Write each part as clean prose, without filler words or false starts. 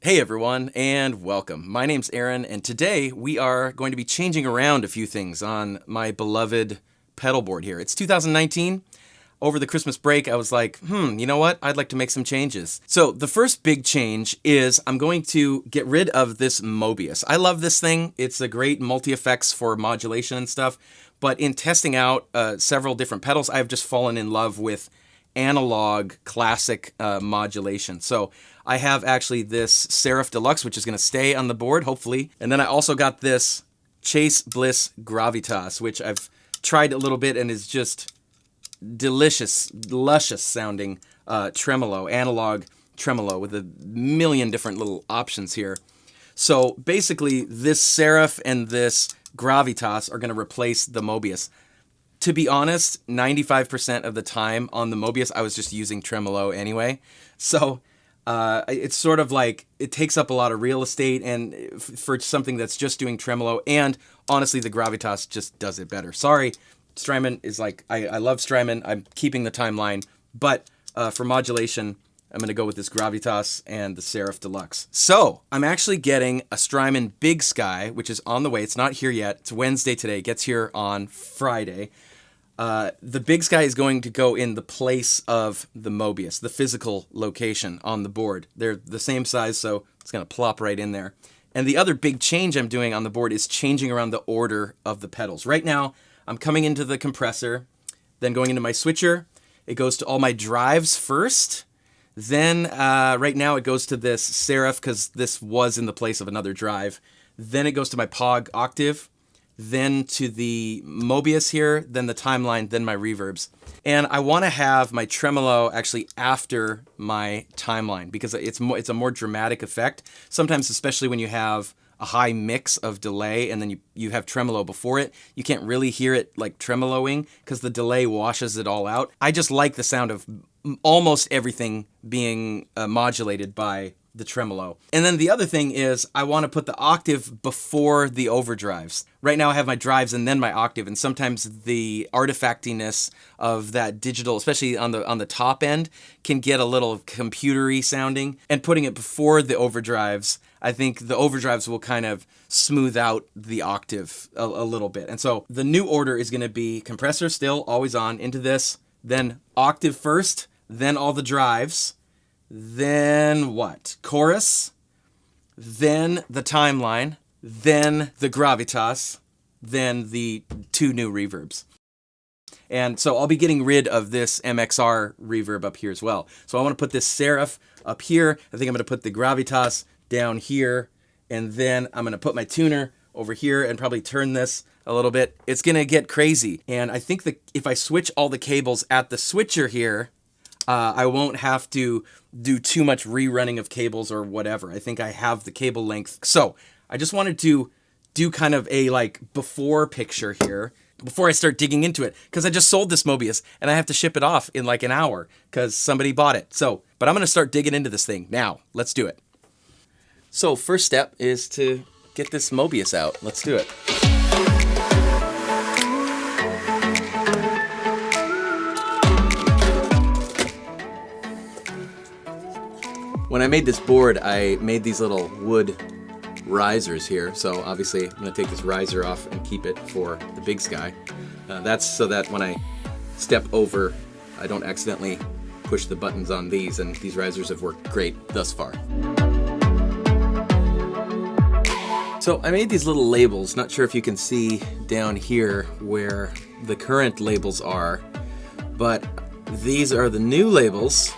Hey everyone, and welcome. My name's Aaron, and today we are going to be changing around a few things on my beloved pedalboard here. It's 2019. Over the Christmas break, I was like, you know what? I'd like to make some changes. So the first big change is I'm going to get rid of this Mobius. I love this thing. It's a great multi-effects for modulation and stuff, but in testing out several different pedals, I've just fallen in love with analog classic modulation. So I have actually this Seraph Deluxe, which is going to stay on the board, hopefully. And then I also got this Chase Bliss Gravitas, which I've tried a little bit and is just delicious, luscious sounding tremolo, analog tremolo with a million different little options here. So basically this Seraph and this Gravitas are going to replace the Mobius. To be honest, 95% of the time on the Mobius, I was just using tremolo anyway. So it's sort of like it takes up a lot of real estate and for something that's just doing tremolo. And honestly, the Gravitas just does it better. Sorry, Strymon is like, I love Strymon. I'm keeping the timeline. But for modulation, I'm going to go with this Gravitas and the Seraph Deluxe. So I'm actually getting a Strymon Big Sky, which is on the way. It's not here yet. It's Wednesday today. It gets here on Friday. The Big Sky is going to go in the place of the Mobius, the physical location on the board. They're the same size, so it's going to plop right in there. And the other big change I'm doing on the board is changing around the order of the pedals. Right now, I'm coming into the compressor, then going into my switcher. It goes to all my drives first. Then right now it goes to this Seraph because this was in the place of another drive. Then it goes to my Pog octave. Then to the Mobius here, then the timeline, then my reverbs. And I want to have my tremolo actually after my timeline because it's a more dramatic effect. Sometimes, especially when you have a high mix of delay and then you have tremolo before it, you can't really hear it like tremoloing because the delay washes it all out. I just like the sound of almost everything being modulated by the tremolo. And then the other thing is I want to put the octave before the overdrives. Right now I have my drives and then my octave, and sometimes the artifactiness of that digital, especially on the top end, can get a little computery sounding. And putting it before the overdrives, I think the overdrives will kind of smooth out the octave a little bit. And so the new order is going to be compressor still always on into this, then octave first, then all the drives, then what? Chorus, then the timeline, then the Gravitas, then the two new reverbs. And so I'll be getting rid of this MXR reverb up here as well. So I want to put this Seraph up here. I think I'm going to put the Gravitas down here. And then I'm going to put my tuner over here and probably turn this a little bit. It's going to get crazy. And I think that if I switch all the cables at the switcher here, I won't have to do too much rerunning of cables or whatever. I think I have the cable length. So I just wanted to do kind of a like before picture here before I start digging into it, because I just sold this Mobius and I have to ship it off in like an hour because somebody bought it. So, but I'm going to start digging into this thing now. Let's do it. So first step is to get this Mobius out. Let's do it. When I made this board, I made these little wood risers here. So obviously I'm going to take this riser off and keep it for the Big Sky. That's so that when I step over, I don't accidentally push the buttons on these, and these risers have worked great thus far. So I made these little labels. Not sure if you can see down here where the current labels are, but these are the new labels.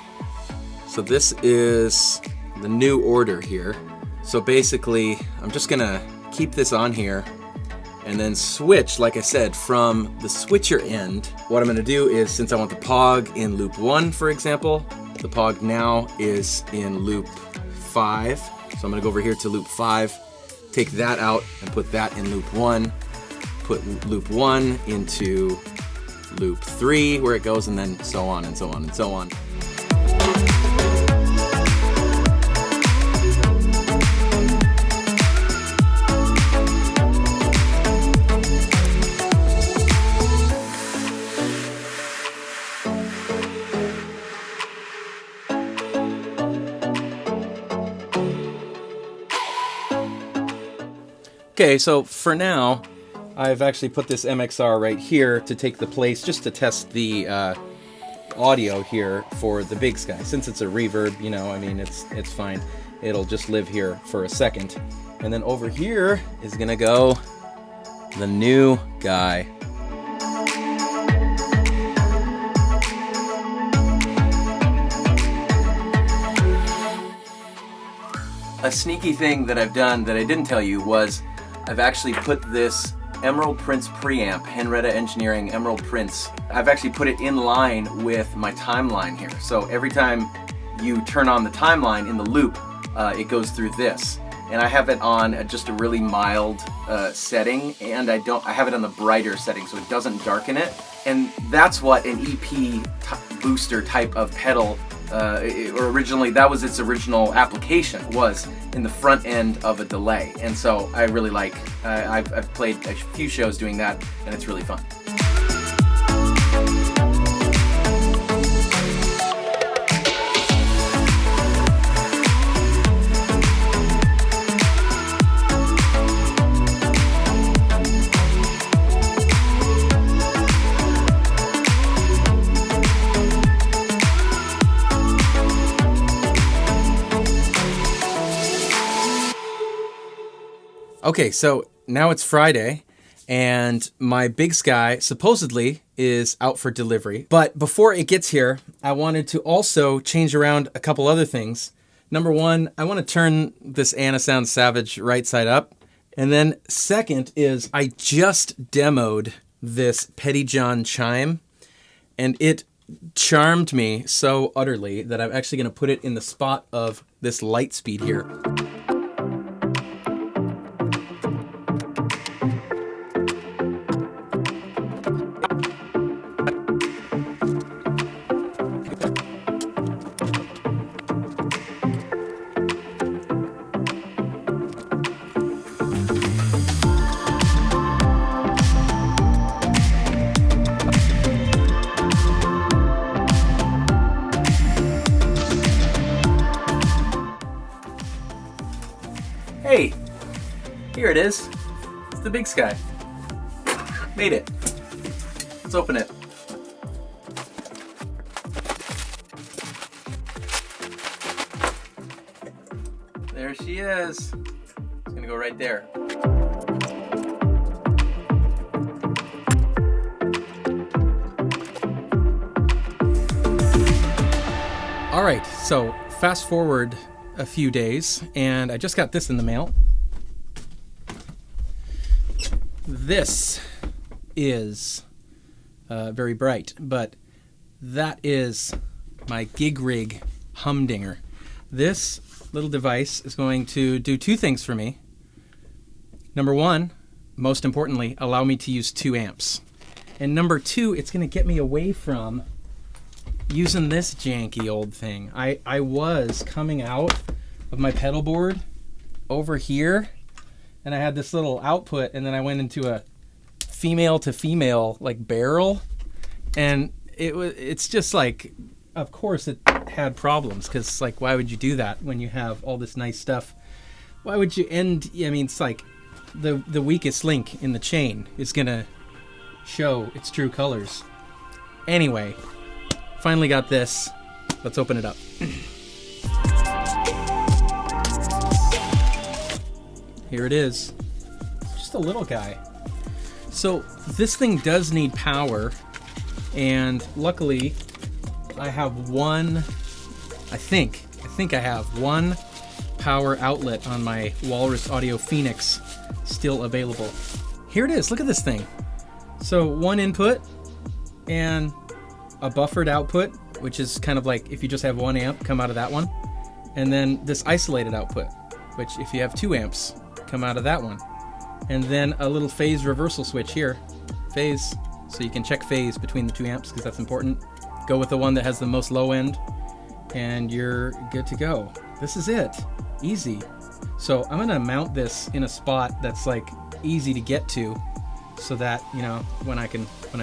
So this is the new order here. So basically, I'm just gonna keep this on here and then switch, like I said, from the switcher end. What I'm gonna do is, since I want the Pog in loop 1, for example, the Pog now is in loop 5. So I'm gonna go over here to loop 5, take that out and put that in loop 1, put loop 1 into loop 3 where it goes, and then so on and so on and so on. Okay, so for now, I've actually put this MXR right here to take the place, just to test the audio here for the Big Sky. Since it's a reverb, you know, I mean, it's fine. It'll just live here for a second. And then over here is gonna go the new guy. A sneaky thing that I've done that I didn't tell you was I've actually put this Emerald Prince preamp, Henrietta Engineering Emerald Prince, I've actually put it in line with my timeline here. So every time you turn on the timeline in the loop, it goes through this. And I have it on at just a really mild setting, and I have it on the brighter setting so it doesn't darken it. And that's what an EP booster type of pedal, or originally that was its original application, was in the front end of a delay. And so I really like, I've played a few shows doing that, and it's really fun. Okay, so now it's Friday, and my Big Sky supposedly is out for delivery. But before it gets here, I wanted to also change around a couple other things. Number one, I want to turn this Anasound Savage right side up. And then second is I just demoed this Pettijohn chime, and it charmed me so utterly that I'm actually going to put it in the spot of this light speed here. Hey, here it is. It's the Big Sky. Made it. Let's open it. There she is. It's gonna go right there. All right, so fast forward a few days, and I just got this in the mail. This is very bright, but that is my gig rig humdinger. This little device is going to do two things for me. Number one, most importantly, allow me to use 2 amps. And number two, it's going to get me away from using this janky old thing. I was coming out of my pedal board over here, and I had this little output, and then I went into a female to female like barrel, and it's just like, of course it had problems, because like, why would you do that when you have all this nice stuff? Why would you end? I mean, it's like the weakest link in the chain is gonna show its true colors. Anyway, finally got this. Let's open it up. Here it is. Just a little guy. So this thing does need power, and luckily I have one, I think I have one power outlet on my Walrus Audio Phoenix still available. Here it is. Look at this thing. So one input and a buffered output, which is kind of like if you just have 1 amp come out of that one, and then this isolated output, which if you have 2 amps come out of that one, and then a little phase reversal switch here, phase, so you can check phase between the 2 amps, because that's important. Go with the one that has the most low end, and you're good to go. This is it. Easy. So I'm gonna mount this in a spot that's like easy to get to, so that, you know, when I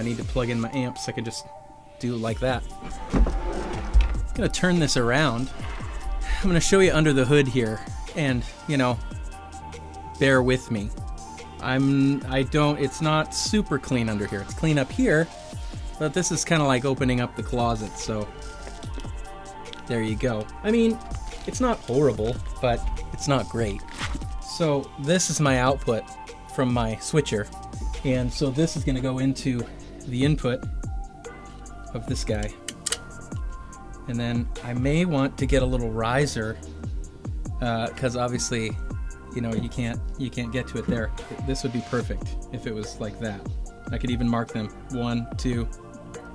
need to plug in my amps, I can just do it like that. I'm gonna turn this around. I'm gonna show you under the hood here, and, you know, bear with me. It's not super clean under here. It's clean up here, but this is kind of like opening up the closet, so there you go. I mean, it's not horrible, but it's not great. So this is my output from my switcher, and so this is going to go into the input of this guy. And then I may want to get a little riser, because obviously, you know, you can't get to it there. This would be perfect if it was like that. I could even mark them 1, 2.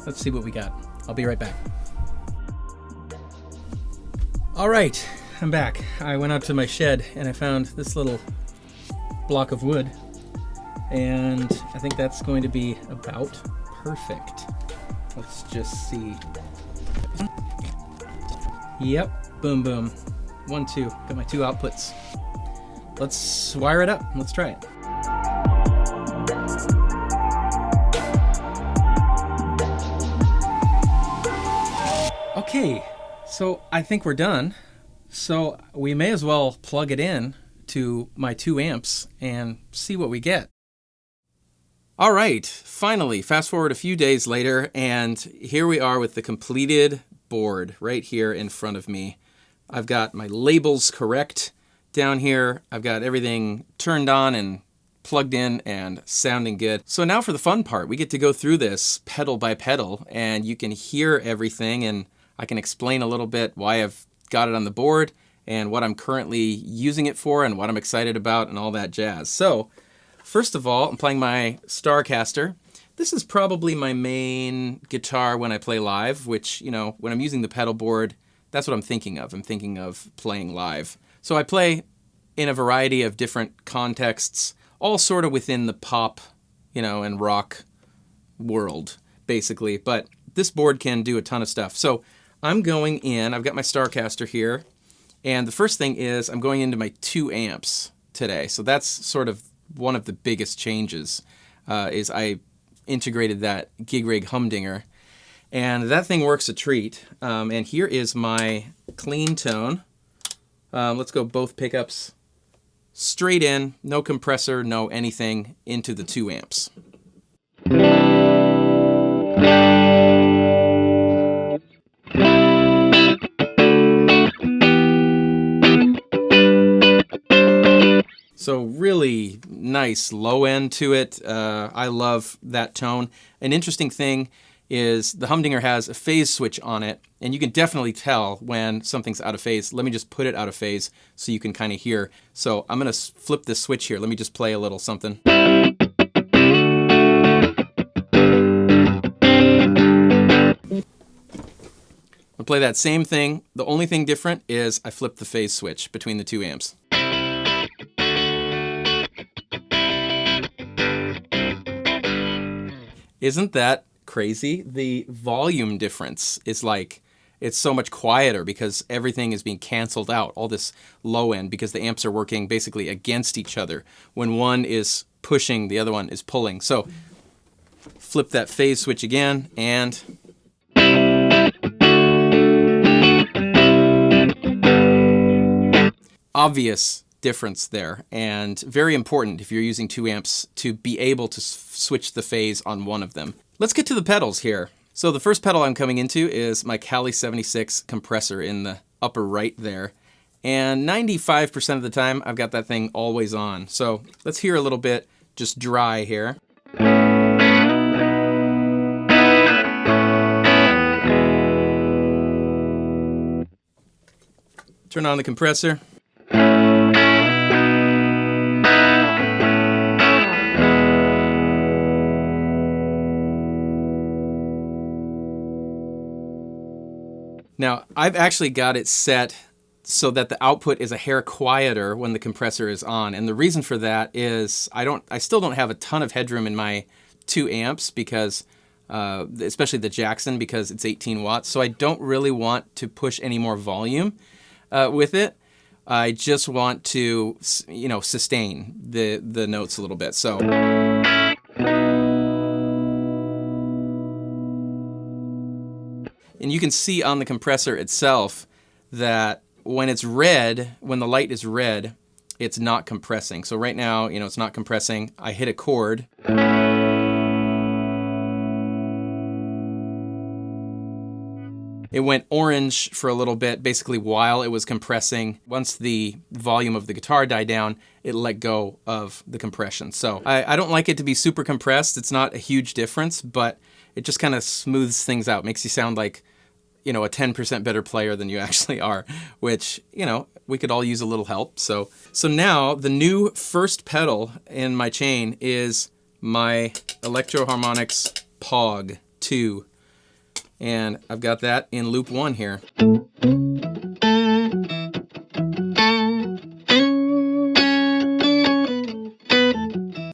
Let's see what we got. I'll be right back. All right, I'm back. I went out to my shed and I found this little block of wood, and I think that's going to be about perfect. Let's just see. Yep, boom, boom. 1, 2, got my 2 outputs. Let's wire it up. Let's try it. Okay, so I think we're done. So we may as well plug it in to my 2 amps and see what we get. All right, finally, fast forward a few days later, and here we are with the completed board right here in front of me. I've got my labels correct down here. I've got everything turned on and plugged in and sounding good. So now for the fun part, we get to go through this pedal by pedal, and you can hear everything, and I can explain a little bit why I've got it on the board and what I'm currently using it for and what I'm excited about and all that jazz. So first of all, I'm playing my Starcaster. This is probably my main guitar when I play live, which, you know, when I'm using the pedal board, that's what I'm thinking of. I'm thinking of playing live. So I play in a variety of different contexts, all sort of within the pop, you know, and rock world, basically. But this board can do a ton of stuff. So I'm going in, I've got my Starcaster here, and the first thing is I'm going into my 2 amps today. So that's sort of one of the biggest changes, is I integrated that gig rig humdinger, and that thing works a treat. And here is my clean tone. Let's go both pickups straight in, no compressor, no anything, into the 2 amps. So really nice low end to it. I love that tone. An interesting thing is the humdinger has a phase switch on it, and you can definitely tell when something's out of phase. Let me just put it out of phase so you can kind of hear. So I'm going to flip this switch here. Let me just play a little something. I'll play that same thing. The only thing different is I flipped the phase switch between the 2 amps. Isn't that crazy? The volume difference is like, it's so much quieter because everything is being canceled out, all this low end, because the amps are working basically against each other. When one is pushing, the other one is pulling. So flip that phase switch again, and obvious difference there, and very important if you're using 2 amps to be able to switch the phase on one of them. Let's get to the pedals here. So the first pedal I'm coming into is my Cali 76 compressor in the upper right there, and 95% of the time I've got that thing always on. So let's hear a little bit just dry here. Turn on the compressor. Now, I've actually got it set so that the output is a hair quieter when the compressor is on. And the reason for that is I still don't have a ton of headroom in my 2 amps because, especially the Jackson, because it's 18 watts. So I don't really want to push any more volume with it. I just want to, you know, sustain the notes a little bit. So. And you can see on the compressor itself that when it's red, when the light is red, it's not compressing. So right now, it's not compressing. I hit a chord. It went orange for a little bit, basically while it was compressing. Once the volume of the guitar died down, it let go of the compression. So I don't like it to be super compressed. It's not a huge difference, but it just kind of smooths things out, makes you sound like, a 10% better player than you actually are, which, we could all use a little help. So now the new first pedal in my chain is my Electro Harmonics Pog 2. And I've got that in loop 1 here.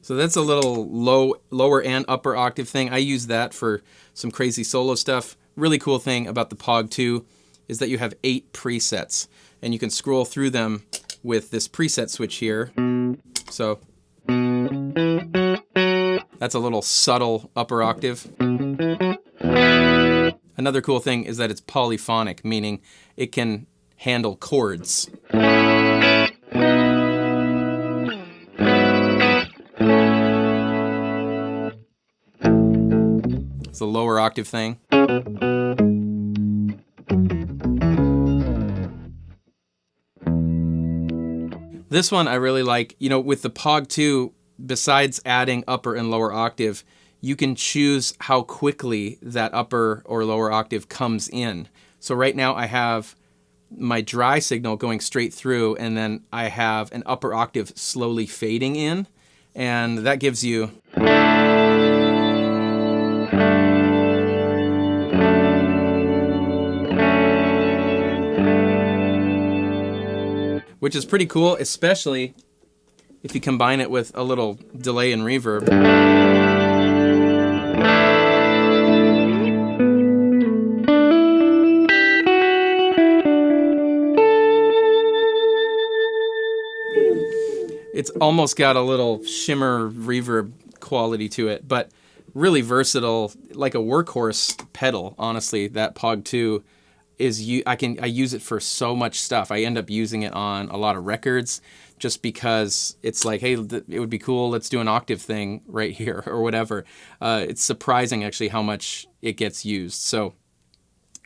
So that's a little lower and upper octave thing. I use that for some crazy solo stuff. Really cool thing about the Pog 2 is that you have 8 presets, and you can scroll through them with this preset switch here. So that's a little subtle upper octave. Another cool thing is that it's polyphonic, meaning it can handle chords. It's a lower octave thing. This one I really like. With the Pog 2, besides adding upper and lower octave, you can choose how quickly that upper or lower octave comes in. So right now I have my dry signal going straight through, and then I have an upper octave slowly fading in, and that gives you which is pretty cool, especially if you combine it with a little delay and reverb. It's almost got a little shimmer reverb quality to it, but really versatile, like a workhorse pedal. Honestly, that Pog 2 is I use it for so much stuff. I end up using it on a lot of records just because it's like, hey, it would be cool, let's do an octave thing right here or whatever. It's surprising actually how much it gets used. So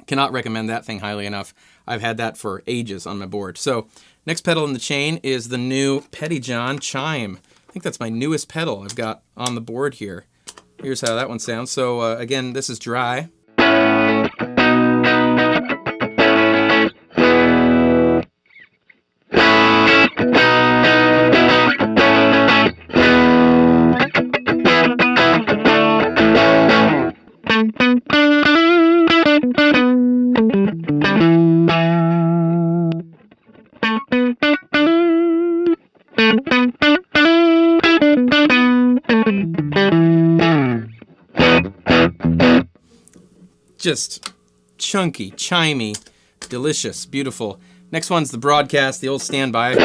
cannot recommend that thing highly enough. I've had that for ages on my board. So next pedal in the chain is the new Pettijohn Chime. I think that's my newest pedal I've got on the board here. Here's how that one sounds. So again, this is dry. Just chunky, chimey, delicious, beautiful. Next one's the Broadcast, the old standby. I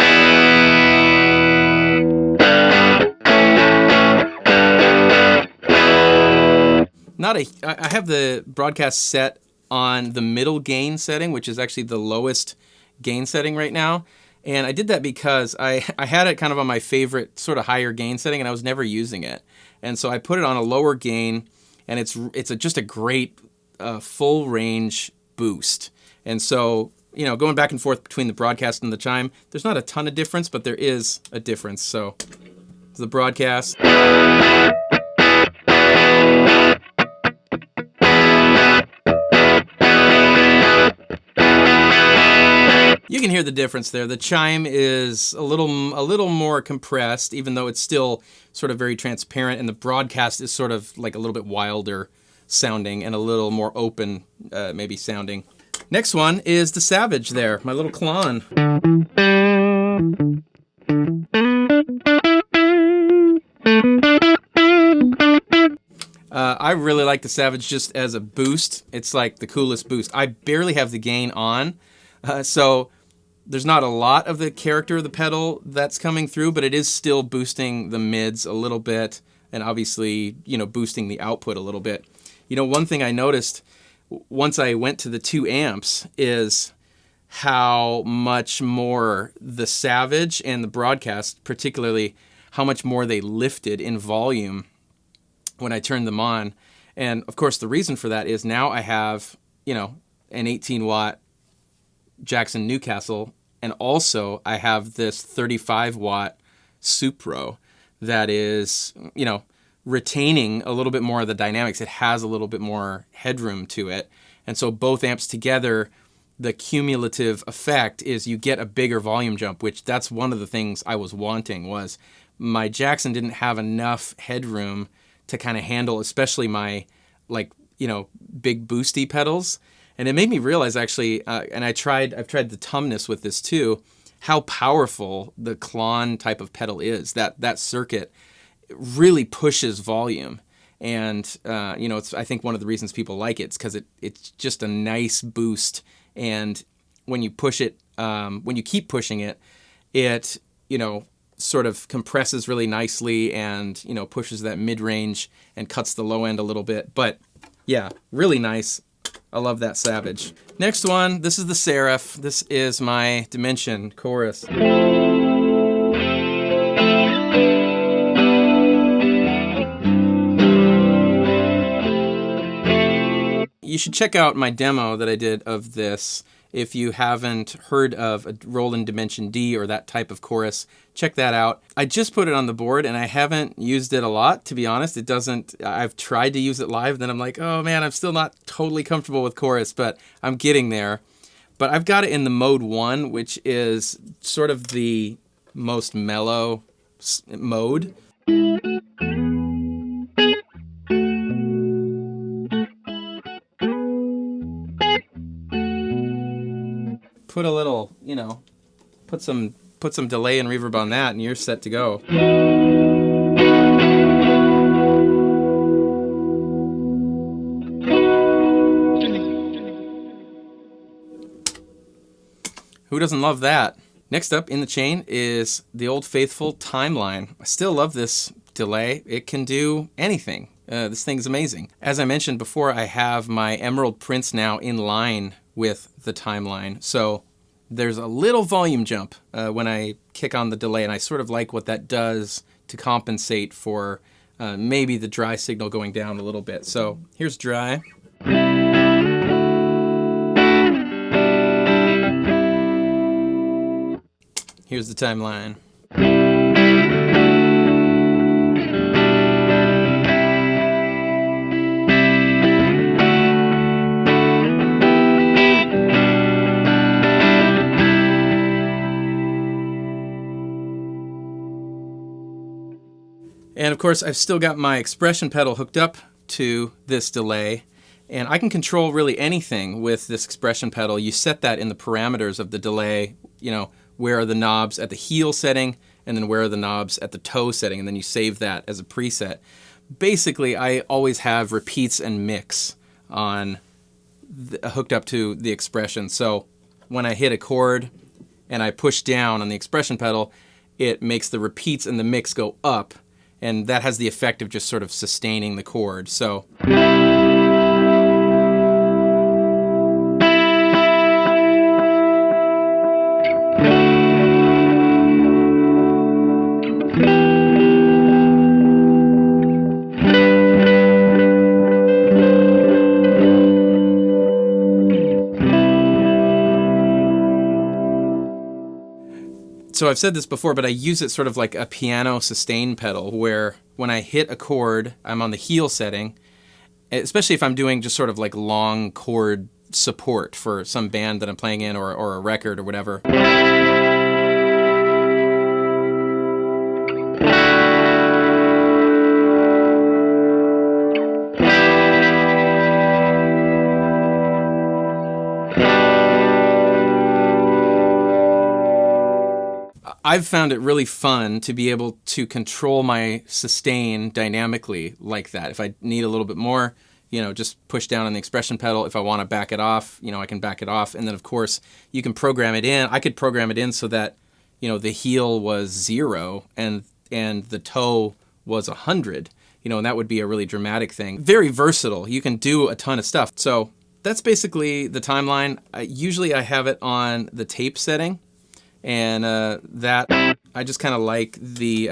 have the Broadcast set on the middle gain setting, which is actually the lowest gain setting right now. And I did that because I had it kind of on my favorite sort of higher gain setting, and I was never using it. And so I put it on a lower gain, and it's just a great full range boost. And so, going back and forth between the Broadcast and the Chime, there's not a ton of difference, but there is a difference. So the Broadcast. You can hear the difference there. The Chime is a little more compressed, even though it's still sort of very transparent, and the Broadcast is sort of like a little bit wilder sounding and a little more open, maybe sounding. Next one is the Savage there, my little Klon. I really like the Savage just as a boost. It's like the coolest boost. I barely have the gain on, so there's not a lot of the character of the pedal that's coming through, but it is still boosting the mids a little bit, and obviously, boosting the output a little bit. One thing I noticed once I went to the 2 amps is how much more the Savage and the Broadcast, particularly how much more they lifted in volume when I turned them on. And of course, the reason for that is now I have, an 18-watt Jackson Newcastle, and also I have this 35-watt Supro that is, retaining a little bit more of the dynamics. It has a little bit more headroom to it. And so both amps together, the cumulative effect is you get a bigger volume jump, which that's one of the things I was wanting. Was my Jackson didn't have enough headroom to kind of handle, especially my big boosty pedals. And it made me realize actually, and I've tried the Tumnus with this too, how powerful the Klon type of pedal is. That circuit really pushes volume. And, it's, I think one of the reasons people like it is because it's just a nice boost. And when you push it, when you keep pushing it, it, sort of compresses really nicely and, pushes that mid-range and cuts the low end a little bit. But yeah, really nice. I love that Savage. Next one, this is the Seraph. This is my Dimension chorus. You should check out my demo that I did of this. If you haven't heard of a Roland Dimension D or that type of chorus, check that out. I just put it on the board and I haven't used it a lot, to be honest. I've tried to use it live, then I'm like, oh man, I'm still not totally comfortable with chorus, but I'm getting there. But I've got it in the mode 1, which is sort of the most mellow mode. Put a little, put some delay and reverb on that, and you're set to go. Who doesn't love that? Next up in the chain is the old faithful Timeline. I still love this delay. It can do anything. This thing's amazing. As I mentioned before, I have my Emerald Prince now in line with the Timeline. So there's a little volume jump when I kick on the delay, and I sort of like what that does to compensate for maybe the dry signal going down a little bit. So here's dry. Here's the Timeline. And of course, I've still got my expression pedal hooked up to this delay, and I can control really anything with this expression pedal. You set that in the parameters of the delay, where are the knobs at the heel setting, and then where are the knobs at the toe setting, and then you save that as a preset. Basically, I always have repeats and mix on hooked up to the expression. So when I hit a chord and I push down on the expression pedal, it makes the repeats and the mix go up, and that has the effect of just sort of sustaining the chord. So So I've said this before, but I use it sort of like a piano sustain pedal, where when I hit a chord, I'm on the heel setting, especially if I'm doing just sort of like long chord support for some band that I'm playing in, or a record or whatever. I've found it really fun to be able to control my sustain dynamically like that. If I need a little bit more, just push down on the expression pedal. If I want to back it off, I can back it off. And then, of course, you can program it in. I could program it in so that, the heel was 0 and the toe was 100, and that would be a really dramatic thing. Very versatile. You can do a ton of stuff. So that's basically the timeline. Usually I have it on the tape setting, and that I just kind of like the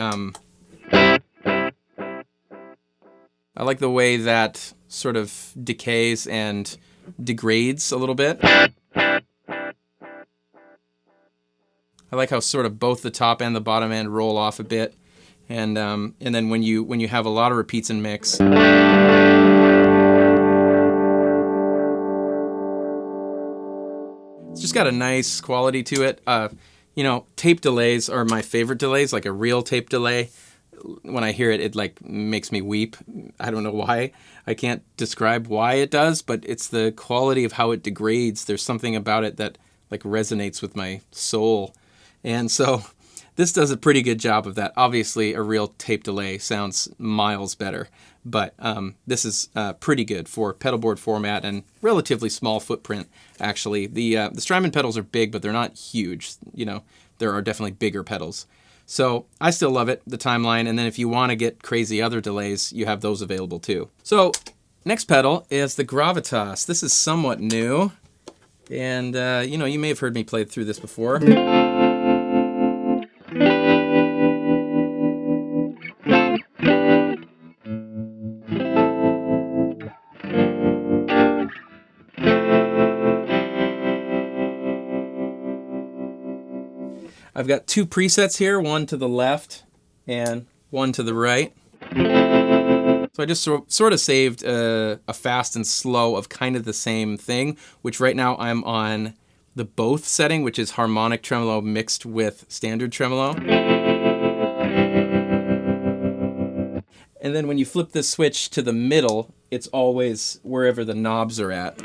I like the way that sort of decays and degrades a little bit. I like how sort of both the top and the bottom end roll off a bit, and then when you have a lot of repeats and mix, it's just got a nice quality to it. You know, tape delays are my favorite delays, like a real tape delay. When I hear it, it like makes me weep. I don't know why. I can't describe why it does, but it's the quality of how it degrades. There's something about it that like resonates with my soul. And so this does a pretty good job of that. Obviously, a real tape delay sounds miles better, but this is pretty good for pedalboard format and relatively small footprint, actually. The Strymon pedals are big, but they're not huge. You know, there are definitely bigger pedals. So I still love it, the timeline, and then if you want to get crazy other delays, you have those available too. So next pedal is the Gravitas. This is somewhat new, and you know, you may have heard me play through this before. I've got two presets here, one to the left and one to the right. So I just sort of saved a fast and slow of kind of the same thing, which right now I'm on the both setting, which is harmonic tremolo mixed with standard tremolo. And then when you flip the switch to the middle, it's always wherever the knobs are at.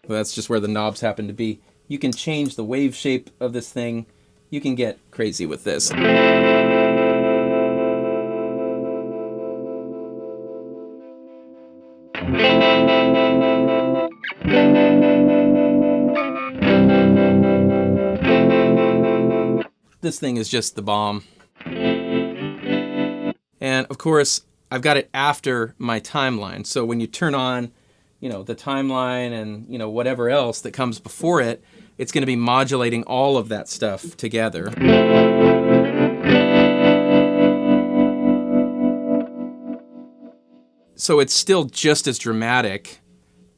Well, that's just where the knobs happen to be. You can change the wave shape of this thing. You can get crazy with this. This thing is just the bomb. And of course, I've got it after my timeline. So when you turn on, you know, the timeline and, you know, whatever else that comes before it, it's going to be modulating all of that stuff together. So it's still just as dramatic,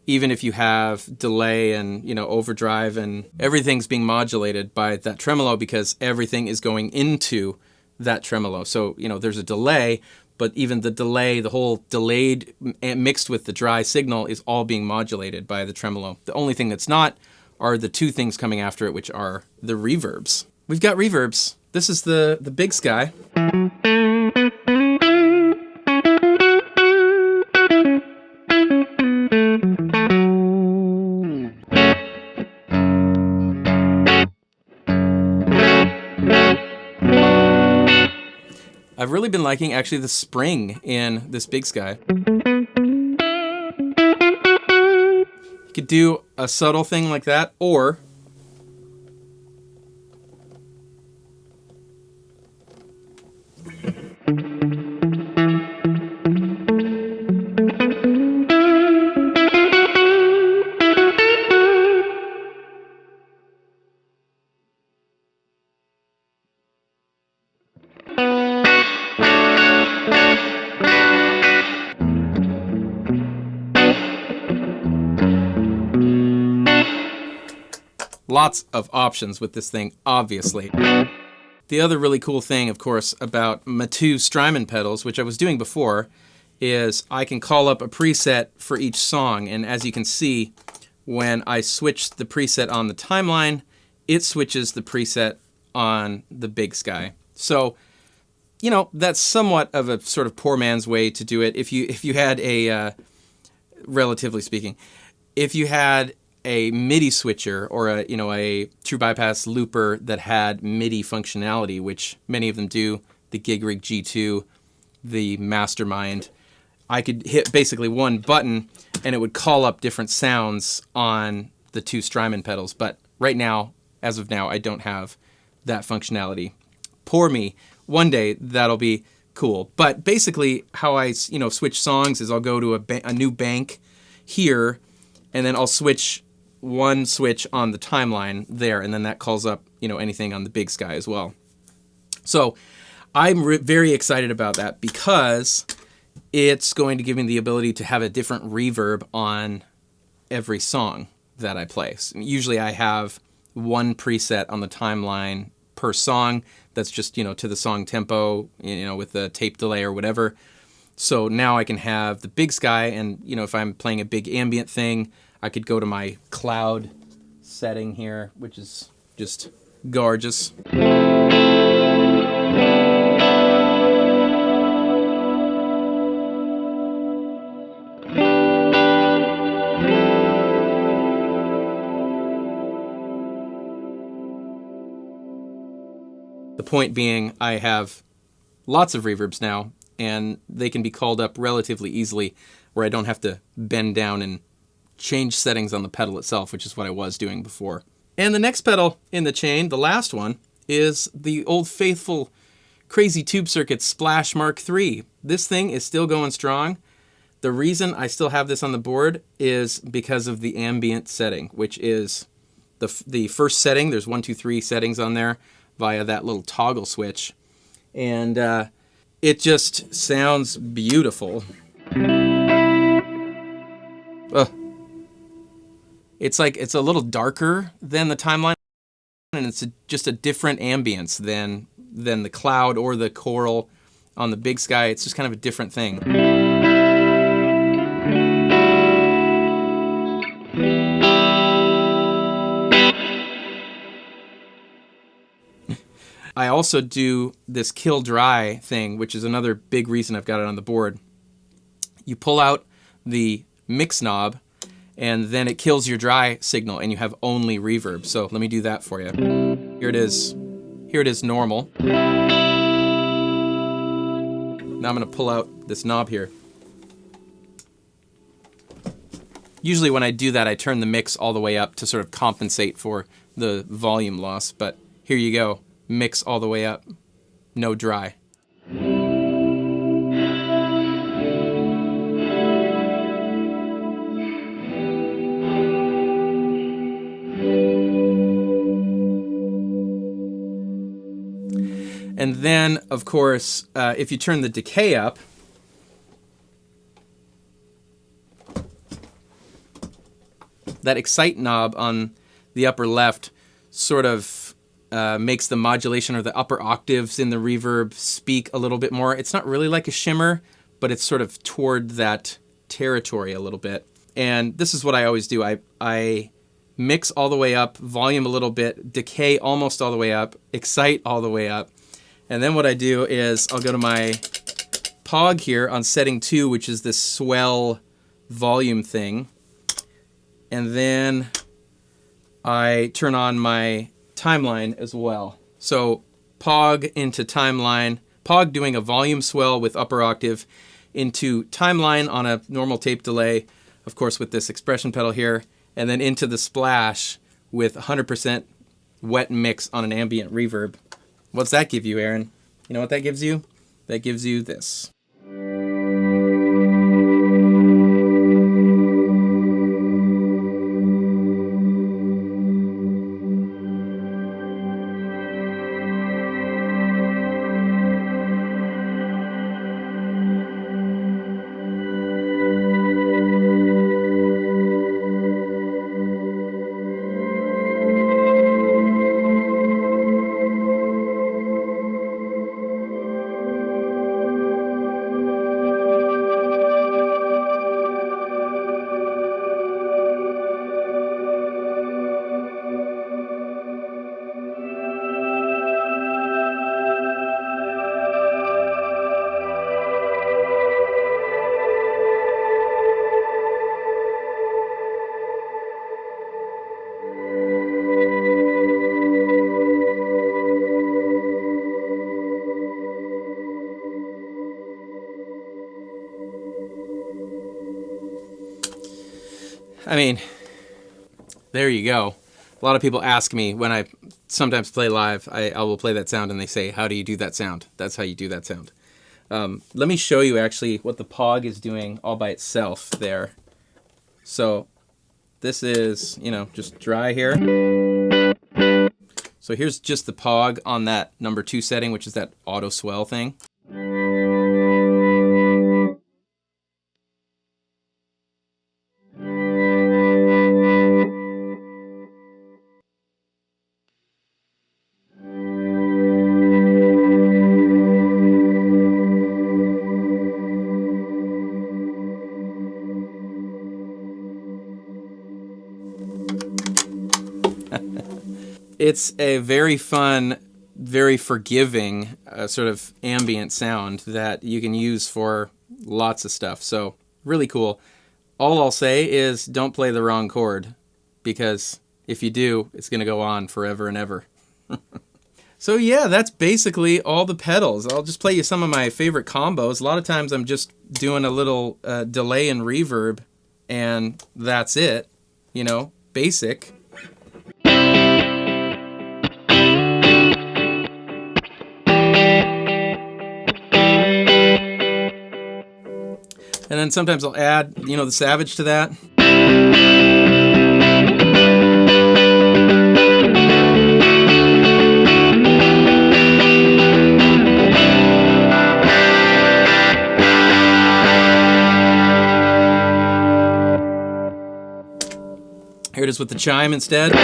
even if you have delay and, you know, overdrive, and everything's being modulated by that tremolo because everything is going into that tremolo. So, you know, there's a delay, but even the delay, the whole delayed mixed with the dry signal is all being modulated by the tremolo. The only thing that's not are the two things coming after it, which are the reverbs. We've got reverbs. This is the big sky. I've really been liking actually the spring in this big sky. You could do a subtle thing like that, or lots of options with this thing, obviously. The other really cool thing, of course, about my two Strymon pedals, which I was doing before, is I can call up a preset for each song, and as you can see, when I switch the preset on the timeline, it switches the preset on the big sky. So, you know, that's somewhat of a sort of poor man's way to do it. If you had a, relatively speaking, if you had a MIDI switcher or a true bypass looper that had MIDI functionality, which many of them do, the Gig Rig G2, the Mastermind, I could hit basically one button and it would call up different sounds on the two Strymon pedals. But right now, as of now, I don't have that functionality. Poor me. One day that'll be cool. But basically how I switch songs is I'll go to a new bank here, and then I'll switch one switch on the timeline there, and then that calls up, anything on the big sky as well. So I'm very excited about that because it's going to give me the ability to have a different reverb on every song that I play. So usually I have one preset on the timeline per song that's just, to the song tempo, with the tape delay or whatever. So now I can have the big sky, and, if I'm playing a big ambient thing, I could go to my cloud setting here, which is just gorgeous. The point being, I have lots of reverbs now, and they can be called up relatively easily, where I don't have to bend down and change settings on the pedal itself, which is what I was doing before. And the next pedal in the chain, the last one, is the old faithful Crazy Tube Circuit Splash Mark III. This thing is still going strong. The reason I still have this on the board is because of the ambient setting, which is the first setting. There's 1, 2, 3 settings on there via that little toggle switch. And it just sounds beautiful. It's a little darker than the timeline, and it's just a different ambience than the cloud or the choral on the big sky. It's just kind of a different thing. I also do this kill dry thing, which is another big reason I've got it on the board. You pull out the mix knob, and then it kills your dry signal, and you have only reverb. So let me do that for you. Here it is. Here it is normal. Now I'm going to pull out this knob here. Usually when I do that, I turn the mix all the way up to sort of compensate for the volume loss, but here you go. Mix all the way up, no dry. And then, of course, if you turn the decay up, that excite knob on the upper left sort of makes the modulation or the upper octaves in the reverb speak a little bit more. It's not really like a shimmer, but it's sort of toward that territory a little bit. And this is what I always do. I mix all the way up, volume a little bit, decay almost all the way up, excite all the way up. And then what I do is I'll go to my Pog here on setting 2, which is this swell volume thing. And then I turn on my timeline as well. So Pog into timeline, Pog doing a volume swell with upper octave into timeline on a normal tape delay, of course with this expression pedal here, and then into the splash with 100% wet mix on an ambient reverb. What's that give you, Aaron? You know what that gives you? That gives you this. I mean, there you go. A lot of people ask me when I sometimes play live, I will play that sound and they say, how do you do that sound? That's how you do that sound. Let me show you actually what the Pog is doing all by itself there. So this is, just dry here. So here's just the pog on that number 2 setting, which is that auto swell thing. It's a very fun, very forgiving sort of ambient sound that you can use for lots of stuff. So really cool. All I'll say is don't play the wrong chord, because if you do, it's going to go on forever and ever. So yeah, that's basically all the pedals. I'll just play you some of my favorite combos. A lot of times I'm just doing a little delay and reverb, and that's it. Basic. And then sometimes I'll add, the Savage to that. Here it is with the chime instead.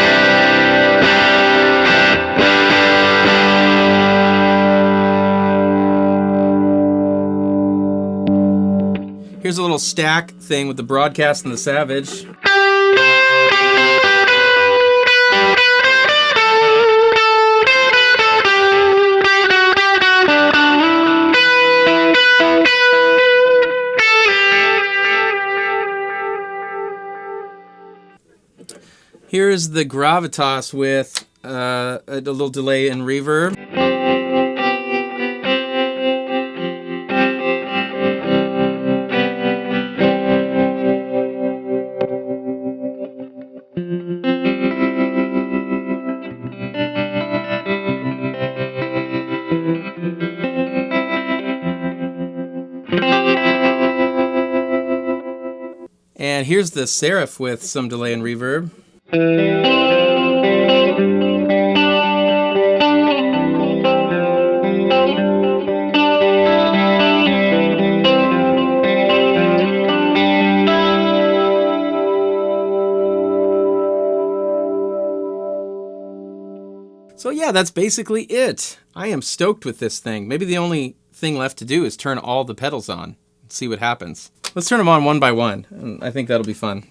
Here's a little stack thing with the broadcast and the Savage. Here's the Gravitas with a little delay and reverb. And here's the Seraph with some delay and reverb. So yeah, that's basically it. I am stoked with this thing. Maybe the only thing left to do is turn all the pedals on and see what happens. Let's turn them on one by one, and I think that'll be fun.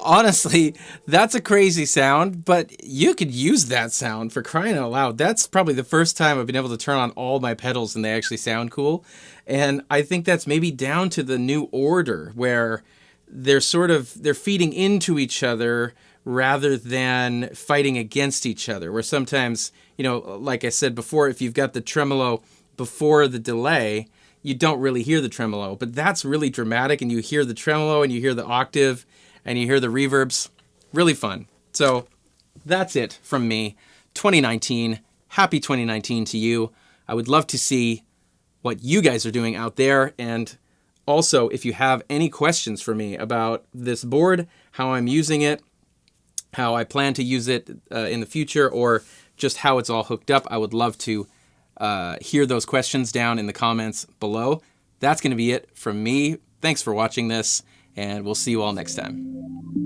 Honestly, that's a crazy sound, but you could use that sound, for crying out loud. That's probably the first time I've been able to turn on all my pedals and they actually sound cool. And I think that's maybe down to the new order, where they're feeding into each other rather than fighting against each other. Where sometimes, like I said before, if you've got the tremolo before the delay, you don't really hear the tremolo. But that's really dramatic, and you hear the tremolo and you hear the octave and you hear the reverbs. Really fun. So that's it from me. 2019. Happy 2019 to you. I would love to see what you guys are doing out there. And also, if you have any questions for me about this board, how I'm using it, how I plan to use it in the future, or just how it's all hooked up, I would love to hear those questions down in the comments below. That's going to be it from me. Thanks for watching this, and we'll see you all next time.